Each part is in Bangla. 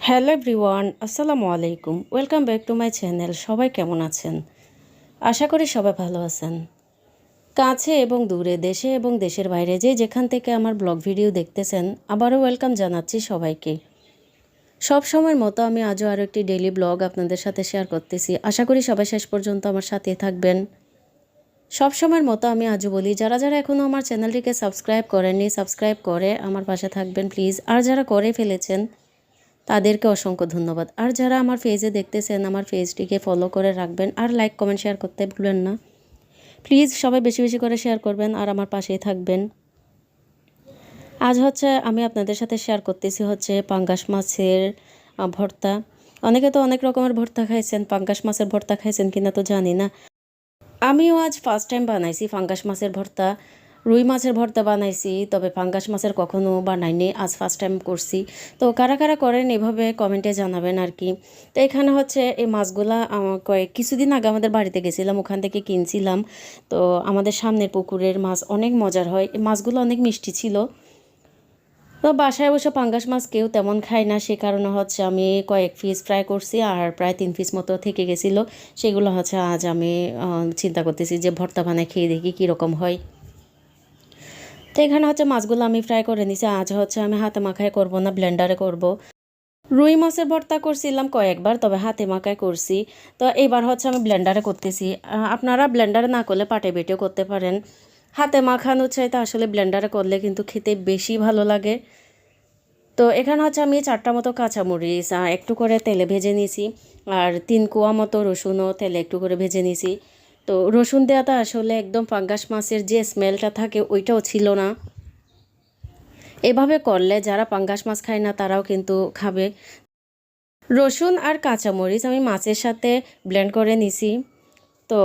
হ্যালো এভরিওয়ান, আসসালামু আলাইকুম। Welcome back to my channel. সবাই কেমন আছেন? আশা করি সবাই ভালো আছেন। কাছে এবং দূরে, দেশে এবং দেশের বাইরে যে যেখান থেকে আমার ব্লগ ভিডিও দেখতেছেন, আবারও ওয়েলকাম জানাচ্ছি সবাইকে। সব সময়ের মতো আমি আজও আরও একটি ডেইলি ব্লগ আপনাদের সাথে শেয়ার করতেছি। আশা করি সবাই শেষ পর্যন্ত আমার সাথে থাকবেন। সব সময়ের মতো আমি আজও বলি, যারা যারা এখনও আমার চ্যানেলটিকে সাবস্ক্রাইব করেননি, সাবস্ক্রাইব করে আমার পাশে থাকবেন প্লিজ। আর যারা করে ফেলেছেন তাদেরকে অসংখ্য ধন্যবাদ। আর যারা আমার পেজে দেখতেছেন, আমার পেজটিকে ফলো করে রাখবেন আর লাইক কমেন্ট শেয়ার করতে ভুলবেন না। প্লিজ সবাই বেশি বেশি করে শেয়ার করবেন আর আমার পাশেই থাকবেন। আজ আমি আপনাদের সাথে শেয়ার করতেছি পাঙ্গাস মাছের ভর্তা। অনেকে তো অনেক রকমের ভর্তা খাইছেন, পাঙ্গাস মাছের ভর্তা খাইছেন কিনা তো জানি না। আমিও আজ ফার্স্ট টাইম বানাইছি পাঙ্গাস মাছের ভর্তা। রুই মাছের ভর্তা বানাইছি, তবে পাঙ্গাস মাছের কখনো বানাইনি, আজ ফার্স্ট টাইম করছি। তো কারা কারা করেন এভাবে কমেন্টে জানাবেন আর কি। তো এখানে এই মাছগুলা কিছুদিন আগে আমাদের বাড়িতে গেছিলাম, ওখান থেকে কিনছিলাম। তো আমাদের সামনের পুকুরের মাছ অনেক মজার হয়, এই মাছগুলো অনেক মিষ্টি ছিল। তো বাসায় অবশ্য পাঙ্গাস মাছ কেউ তেমন খায় না, সে কারণে আমি কয়েক পিস ফ্রাই করছি আর প্রায় 3 পিস মতো থেকে গেছিলো। সেগুলো আজ আমি চিন্তা করতেছি যে ভর্তা বানায় খেয়ে দেখি কীরকম হয়। তো এখানে মাছগুলো আমি ফ্রাই করে নিছি। আজ আমি হাতে মাখায় করব না, ব্লেন্ডারে করব। রুই মাছের ভর্তা করছিলাম কয়েকবার, তবে হাতে মাখায় করছি। তো এইবার আমি ব্লেন্ডারে করতেছি। আপনারা ব্লেন্ডারে না করলে পাটে বেটেও করতে পারেন। হাতে মাখানো চাইতে আসলে ব্লেন্ডারে করলে কিন্তু খেতে বেশি ভালো লাগে। তো এখানে আমি 4টা মতো কাঁচামরিচ একটু করে তেলে ভেজে নিয়েছি, আর 3 কোয়া মতো রসুনও তেলে একটু করে ভেজে নিয়েছি। তো রসুন দেওয়াটা আসলে একদম পাঙ্গাস মাছের যে স্মেলটা থাকে ওইটাও ছিল না। এভাবে করলে যারা পাঙ্গাস মাছ খায় না তারাও কিন্তু খাবে। রসুন আর কাঁচামরিচ আমি মাছের সাথে ব্লেন্ড করে নিছি। তো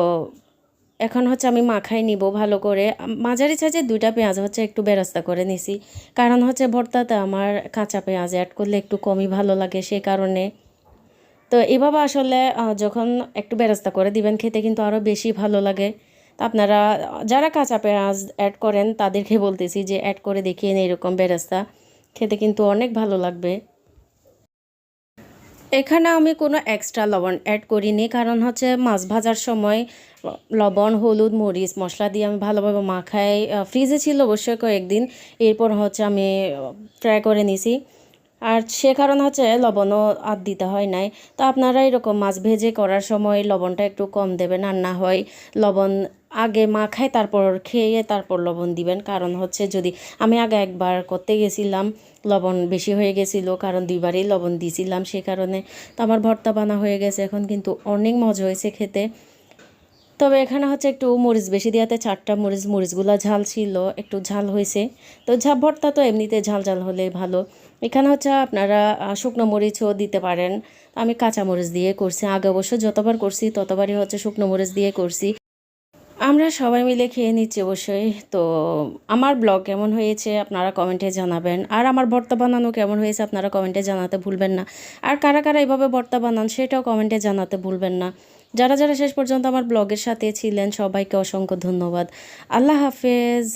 এখন আমি মাখাই নিব ভালো করে। মাঝারি সাইজে 2টা পেঁয়াজ একটু বেরেস্তা করে নিছি, কারণ ভর্তাতে আমার কাঁচা পেঁয়াজ অ্যাড করলে একটু কমই ভালো লাগে, সে কারণে। তো এভাবে আসলে যখন একটু বেরেস্তা করে দিবেন খেতে কিন্তু আরও বেশি ভালো লাগে। তো আপনারা যারা কাঁচা পেঁয়াজ অ্যাড করেন তাদেরকে বলতেছি যে অ্যাড করে দেখিয়ে নিন এরকম বেরেস্তা, খেতে কিন্তু অনেক ভালো লাগবে। এখানে আমি কোনো এক্সট্রা লবণ অ্যাড করিনি, কারণ মাছ ভাজার সময় লবণ, হলুদ, মরিচ মশলা দিয়ে আমি ভালোভাবে মাখাই। ফ্রিজে ছিল অবশ্যই কয়েকদিন, এরপর আমি ফ্রাই করে নিছি। আর সে কারণে লবণও আর দিতে হয় নাই। তো আপনারা এরকম মাছ ভেজে করার সময় লবণটা একটু কম দেবেন, আর না হয় লবণ আগে মাখায় তারপর খেয়ে তারপর লবণ দিবেন। কারণ যদি আমি আগে একবার করতে গেছিলাম, লবণ বেশি হয়ে গেছিলো, কারণ 2বারই লবণ দিয়েছিলাম, সে কারণে। তো আমার ভর্তা বানা হয়ে গেছে, এখন কিন্তু অনেক মজা হয়েছে খেতে। তবে এখানে একটু মরিচ বেশি দেওয়াতে 4টা মরিচগুলো ঝাল ছিল, একটু ঝাল হয়েছে। তো ভর্তা তো এমনিতে ঝাল ঝাল হলে ভালো। এখানে আপনারা শুকনো মরিচও দিতে পারেন। আমি কাঁচা মরিচ দিয়ে করছি, আগে অবশ্য যতবার করছি ততবারই শুকনো মরিচ দিয়ে করছি। আমরা সবাই মিলে খেয়ে নিচ্ছি অবশ্যই। তো আমার ব্লগ কেমন হয়েছে আপনারা কমেন্টে জানাবেন, আর আমার ভর্তা বানানো কেমন হয়েছে আপনারা কমেন্টে জানাতে ভুলবেন না। আর কারা কারা এভাবে ভর্তা বানান সেটাও কমেন্টে জানাতে ভুলবেন না। যারা যারা শেষ পর্যন্ত আমার ব্লগের সাথে ছিলেন সবাইকে অসংখ্য ধন্যবাদ। আল্লাহ হাফেজ।